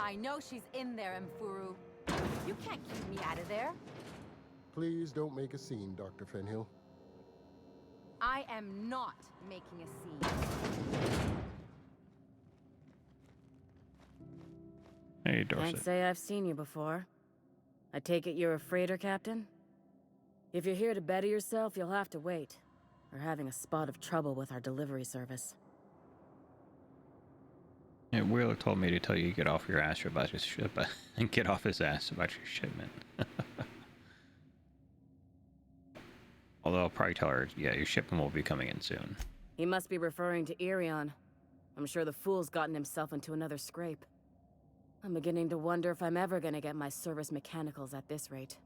I know she's in there, Mfuru. You can't keep me out of there. Please don't make a scene, Dr. Fenhill. I am not making a scene. Hey, Dorset. Can't say I've seen you before. I take it you're a freighter captain? If you're here to better yourself, you'll have to wait. We're having a spot of trouble with our delivery service. Yeah, Wheeler told me to tell you to get off your ass about his ship and get off his ass about your shipment. Although I'll probably tell her, yeah, your shipment will be coming in soon. He must be referring to Irion. I'm sure the fool's gotten himself into another scrape. I'm beginning to wonder if I'm ever gonna get my service mechanicals at this rate.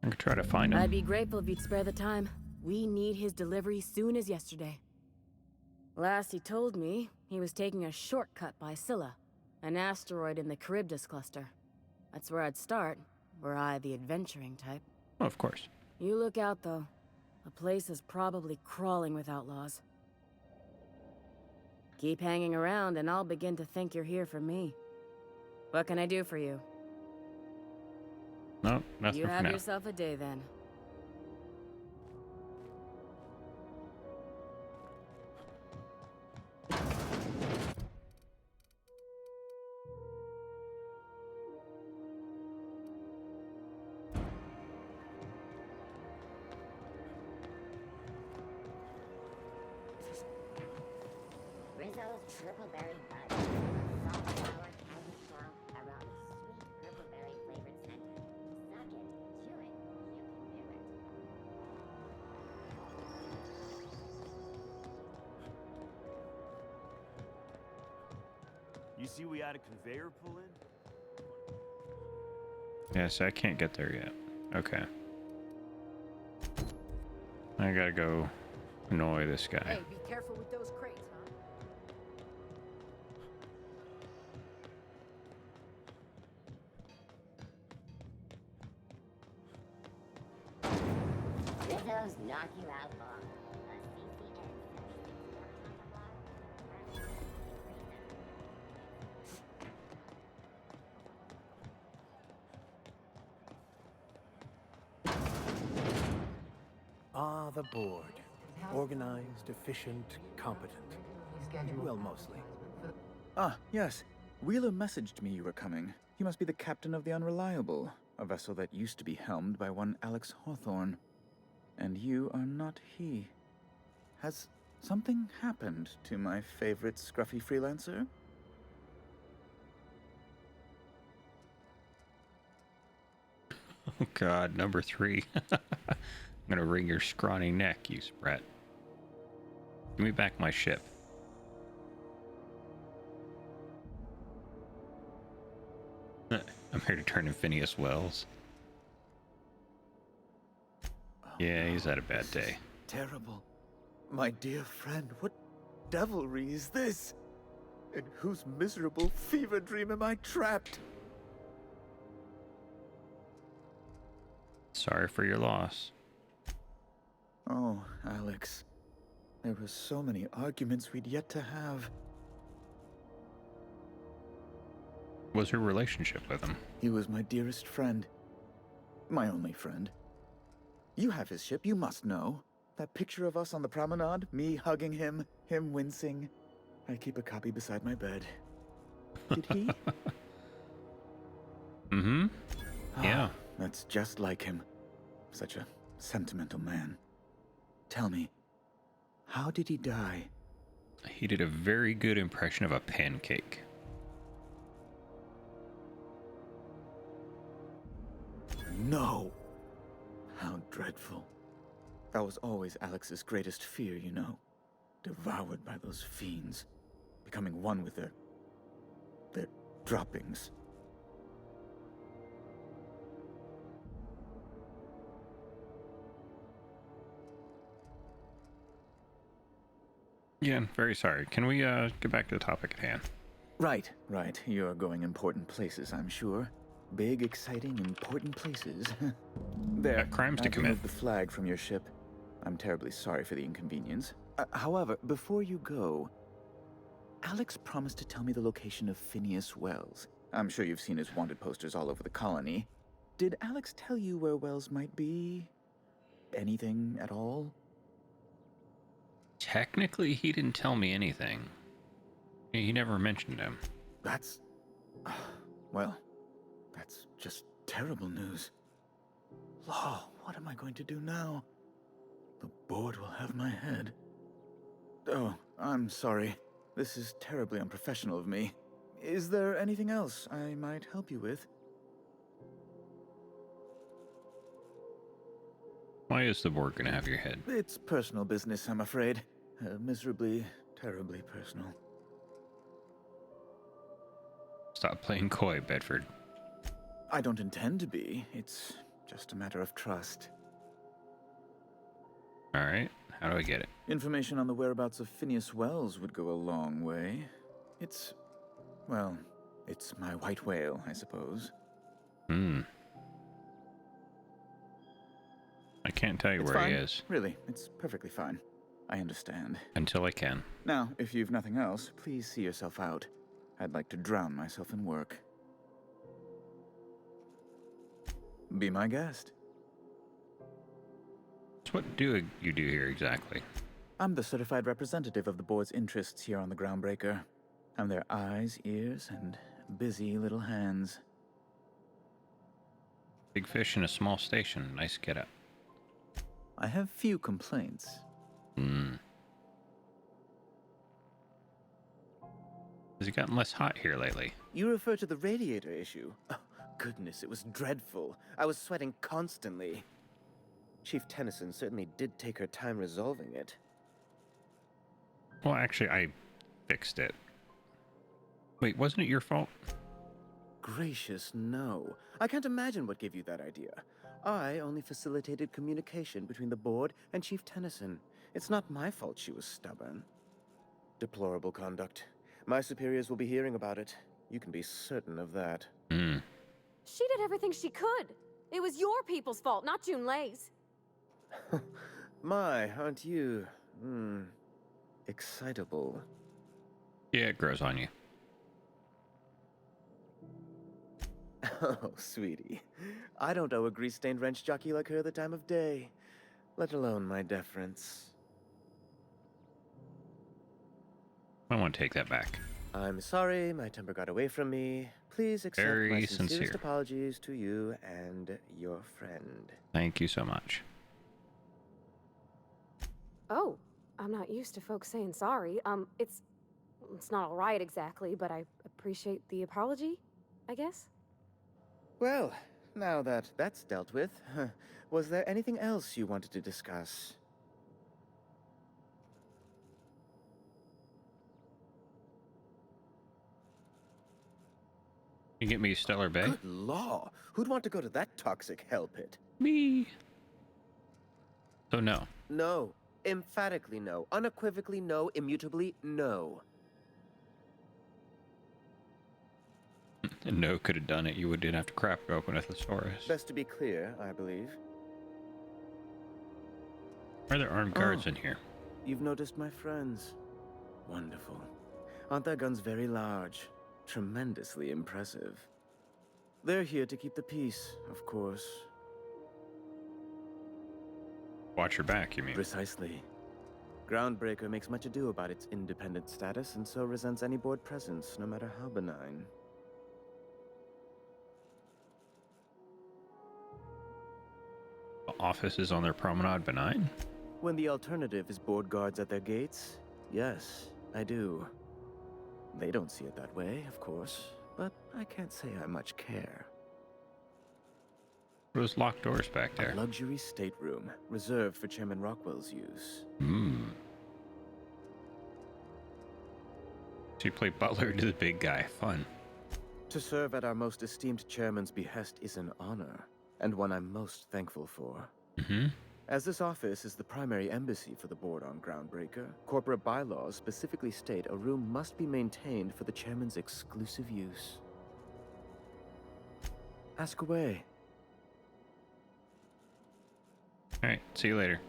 I could try to find him. I'd be grateful if you'd spare the time. We need his delivery soon as yesterday. Last he told me, he was taking a shortcut by Scylla, an asteroid in the Charybdis cluster. That's where I'd start, were I the adventuring type. Oh, of course. You look out, though. The place is probably crawling with outlaws. Keep hanging around, and I'll begin to think you're here for me. What can I do for you? No, nothing You for have now. yourself a day, then. Rizzo's Purpleberry Bud. Salt, sour, candy strong, aroma, sweet purpleberry flavored scent. Suck it, chew it, you can do it. You see we had a conveyor pull in? Yes, I can't get there yet. Okay. I gotta go annoy this guy. Hey, be careful with those crates, huh? Rizzo's knock you out long. A CCN 76 Ah, the board. Organized, efficient, competent. Well, mostly. Ah, yes. Wheeler messaged me you were coming. You must be the captain of the Unreliable, a vessel that used to be helmed by one Alex Hawthorne. And you are not he. Has something happened to my favorite scruffy freelancer? Oh god, number 3. I'm gonna wring your scrawny neck, you sprat. Give me back my ship. I'm here to turn in Phineas Wells. Yeah, he's had a bad day. Terrible. My dear friend, what devilry is this? In whose miserable fever dream am I trapped? Sorry for your loss. Oh, Alex. There were so many arguments we'd yet to have. What's your relationship with him? He was my dearest friend. My only friend. You have his ship, you must know. That picture of us on the promenade, me hugging him, him wincing. I keep a copy beside my bed. Did he? Mm-hmm. Yeah. That's just like him. Such a sentimental man. Tell me, how did he die? He did a very good impression of a pancake. No! How dreadful. That was always Alex's greatest fear, you know. Devoured by those fiends. Becoming one with their droppings. Yeah, I'm very sorry. Can we get back to the topic at hand? Right. You're going important places, I'm sure. Big, exciting, important places. There. Crimes to I've commit. removed the flag from your ship. I'm terribly sorry for the inconvenience. However, before you go, Alex promised to tell me the location of Phineas Wells. I'm sure you've seen his wanted posters all over the colony. Did Alex tell you where Wells might be? Anything at all? Technically, he didn't tell me anything. He never mentioned him. That's... well, that's just terrible news. Law, what am I going to do now? The board will have my head. Oh, I'm sorry. This is terribly unprofessional of me. Is there anything else I might help you with? Why is the board gonna have your head? It's personal business, I'm afraid. Miserably, terribly personal. Stop playing coy, Bedford. I don't intend to be. It's just a matter of trust. Alright, how do I get it? Information on the whereabouts of Phineas Wells would go a long way. It's... well, it's my white whale, I suppose. I can't tell you It's where fine. he is. Really, it's perfectly fine. I understand. Until I can. Now, if you've nothing else, please see yourself out. I'd like to drown myself in work. Be my guest. So what do you do here exactly? I'm the certified representative of the board's interests here on the Groundbreaker. I'm their eyes, ears, and busy little hands. Big fish in a small station. Nice get up. I have few complaints. Has it gotten less hot here lately? You refer to the radiator issue? Oh, goodness, it was dreadful. I was sweating constantly. Chief Tennyson certainly did take her time resolving it. Well, actually, I fixed it. Wait, wasn't it your fault? Gracious, no. I can't imagine what gave you that idea. I only facilitated communication between the board and Chief Tennyson. It's not my fault she was stubborn. Deplorable conduct. My superiors will be hearing about it. You can be certain of that. She did everything she could. It was your people's fault, not Junlei's. My, aren't you... excitable. Yeah, it grows on you. Oh, sweetie. I don't owe a grease-stained wrench jockey like her the time of day, let alone my deference. I want to take that back. I'm sorry, my temper got away from me. Please accept Very my sincerest sincere. apologies to you and your friend. Thank you so much. Oh, I'm not used to folks saying sorry. It's not all right exactly, but I appreciate the apology, I guess. Well, now that that's dealt with, was there anything else you wanted to discuss? You get me Stellar Bay? Good law! Who'd want to go to that toxic hell pit? Me. So no. No. Emphatically no. Unequivocally no. Immutably no. No could have done it. You didn't have to crack open a thesaurus. Best to be clear, I believe. Are there armed guards in here? You've noticed my friends. Wonderful. Aren't their guns very large? Tremendously impressive. They're here to keep the peace, of course. Watch your back, you mean? Precisely. Groundbreaker makes much ado about its independent status, and so resents any board presence, no matter how benign. Offices on their promenade benign? When the alternative is board guards at their gates, yes, I do. They don't see it that way, of course, but I can't say I much care. Those locked doors back A there. luxury stateroom, reserved for Chairman Rockwell's use. So you play butler to the big guy. Fun. To serve at our most esteemed chairman's behest is an honor, and one I'm most thankful for. As this office is the primary embassy for the board on Groundbreaker, corporate bylaws specifically state a room must be maintained for the chairman's exclusive use. Ask away. Alright, see you later.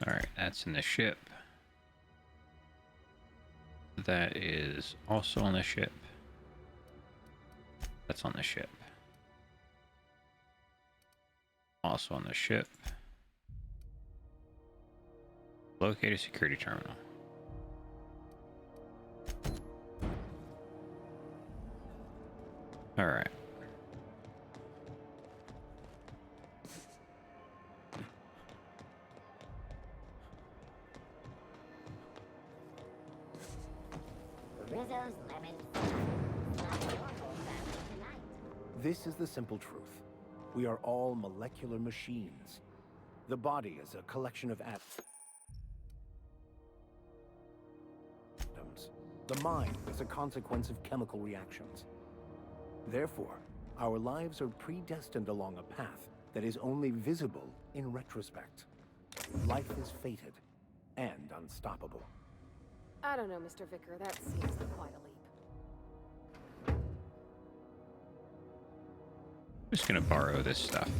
Alright, that's in the ship. That is also on the ship. That's on the ship. Also on the ship. Locate a security terminal. Alright. Rizzo's lemon salad. Not your whole family tonight. This is the simple truth. We are all molecular machines. The body is a collection of atoms. The mind is a consequence of chemical reactions. Therefore, our lives are predestined along a path that is only visible in retrospect. Life is fated and unstoppable. I don't know, Mr. Vicker. That seems like quite a leap. I'm just gonna borrow this stuff.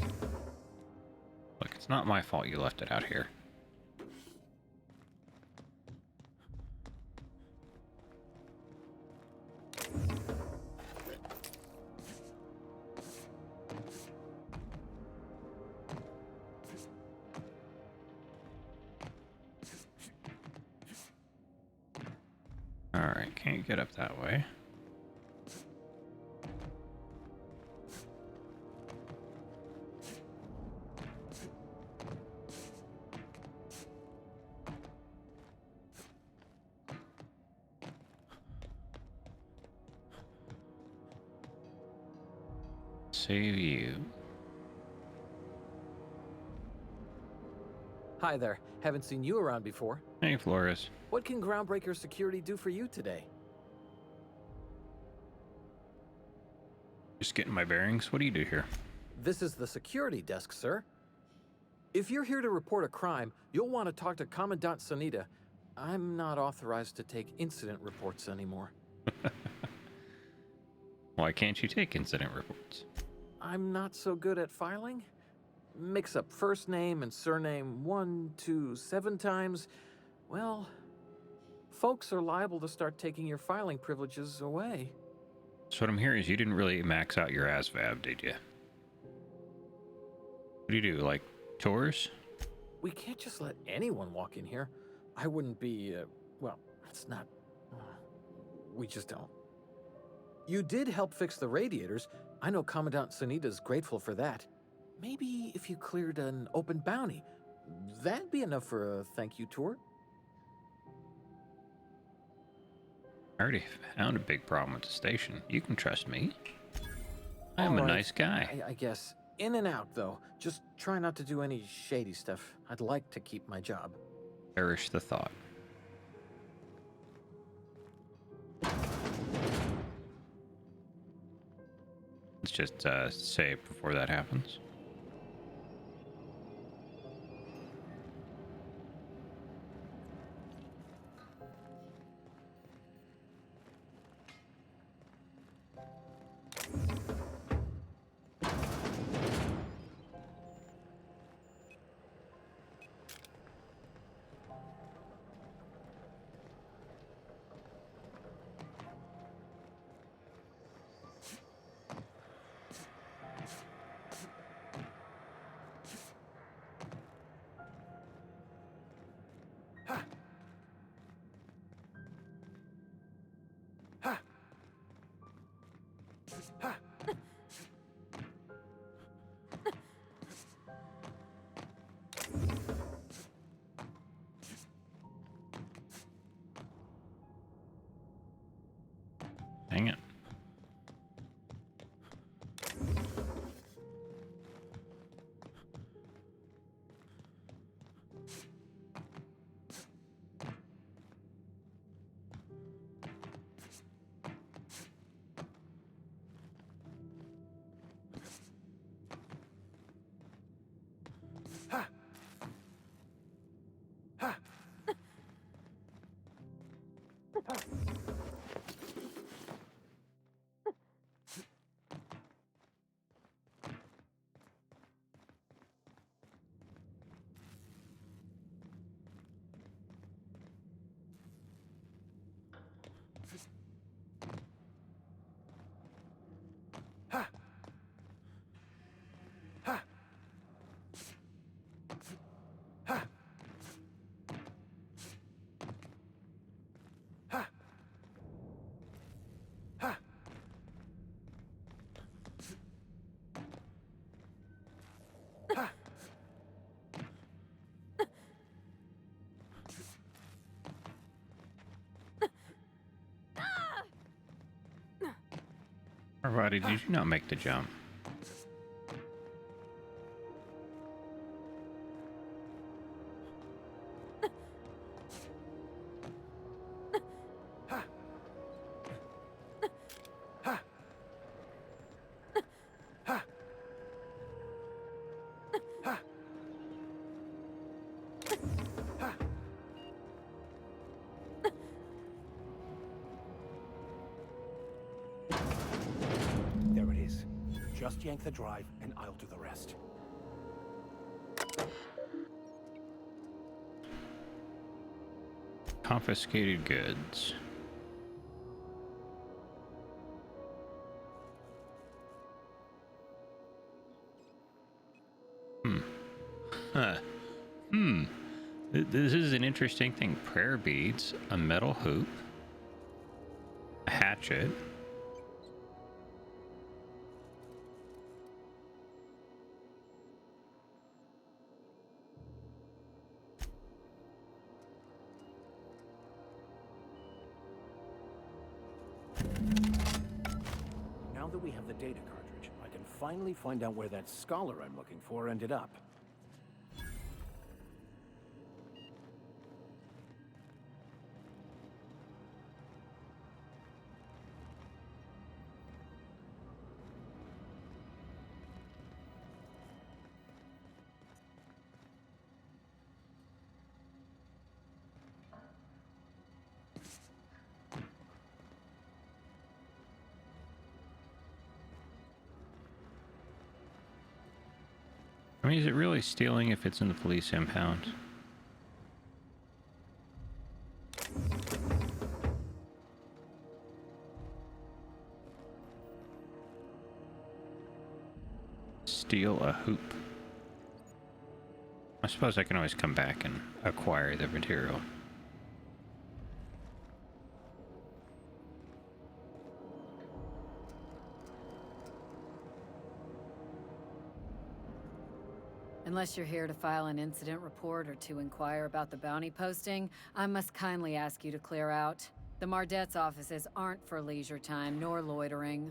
Look, it's not my fault you left it out here. Alright, can't get up that way. Save you. Hi there. Haven't seen you around before. Hey, Flores. What can Groundbreaker Security do for you today? Just getting my bearings. What do you do here? This is the security desk, sir. If you're here to report a crime, you'll want to talk to Commandant Sanita. I'm not authorized to take incident reports anymore. Why can't you take incident reports? I'm not so good at filing. Mix up first name and surname 1, 2, 7 times. Well, folks are liable to start taking your filing privileges away. So what I'm hearing is you didn't really max out your ASVAB, did you? What do you do, like tours? We can't just let anyone walk in here. I wouldn't be, well, it's not... we just don't. You did help fix the radiators. I know Commandant Sanita's grateful for that. Maybe if you cleared an open bounty, that'd be enough for a thank you tour. I already found a big problem with the station. You can trust me. I'm a All right. nice guy. I guess. In and out, though. Just try not to do any shady stuff. I'd like to keep my job. Perish the thought. Let's just save before that happens. Dang it. Parvati, did you not make the jump? There it is. Just yank the drive, and I'll do the rest. Confiscated goods. Huh. This is an interesting thing. Prayer beads, a metal hoop, a hatchet. Now that we have the data cartridge, I can finally find out where that scholar I'm looking for ended up. I mean, is it really stealing if it's in the police impound? Steal a hoop. I suppose I can always come back and acquire the material. Unless you're here to file an incident report or to inquire about the bounty posting, I must kindly ask you to clear out. The Mardet's offices aren't for leisure time nor loitering.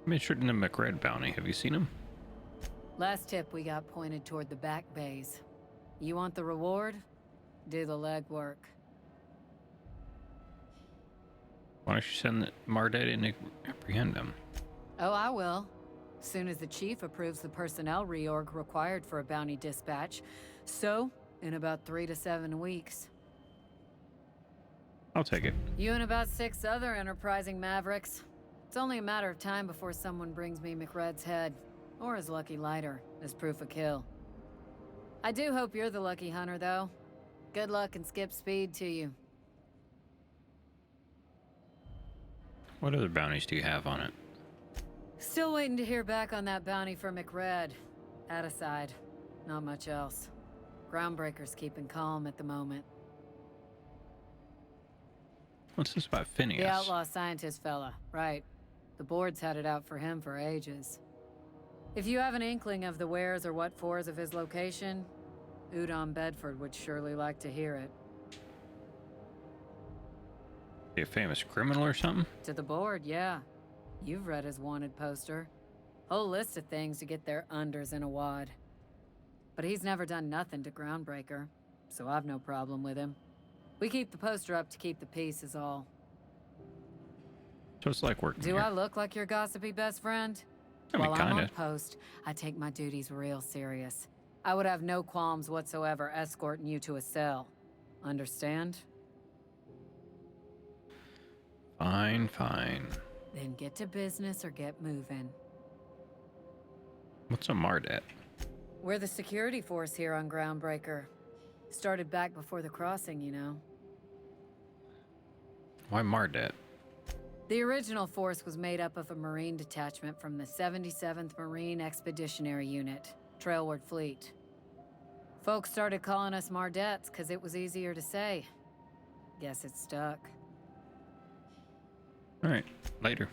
I'm interested in the McRed bounty. Have you seen him? Last tip we got pointed toward the back bays. You want the reward? Do the legwork. Why don't you send Mardet in to apprehend him? Oh, I will. Soon as the chief approves the personnel reorg required for a bounty dispatch. So, in about 3 to 7 weeks. I'll take it. You and about 6 other enterprising mavericks. It's only a matter of time before someone brings me McRed's head, or his lucky lighter, as proof of kill. I do hope you're the lucky hunter, though. Good luck and skip speed to you. What other bounties do you have on it? Still waiting to hear back on that bounty for McRed. That aside, not much else. Groundbreaker's keeping calm at the moment. What's this about Phineas? The outlaw scientist fella, right. The board's had it out for him for ages. If you have an inkling of the wheres or what fors of his location, Udon Bedford would surely like to hear it. Be a famous criminal or something? To the board, yeah. You've read his wanted poster. Whole list of things to get their unders in a wad. But he's never done nothing to Groundbreaker, so I've no problem with him. We keep the poster up to keep the peace is all. So it's like working Do here. I look like your gossipy best friend? I mean, While I'm on kinda. post, I take my duties real serious. I would have no qualms whatsoever escorting you to a cell. Understand? Fine, fine. Then get to business or get moving. What's a Mardet? We're the security force here on Groundbreaker. Started back before the crossing, you know. Why Mardet? The original force was made up of a Marine detachment from the 77th Marine Expeditionary Unit, Trailward Fleet. Folks started calling us Mardets because it was easier to say. Guess it stuck. All right, later.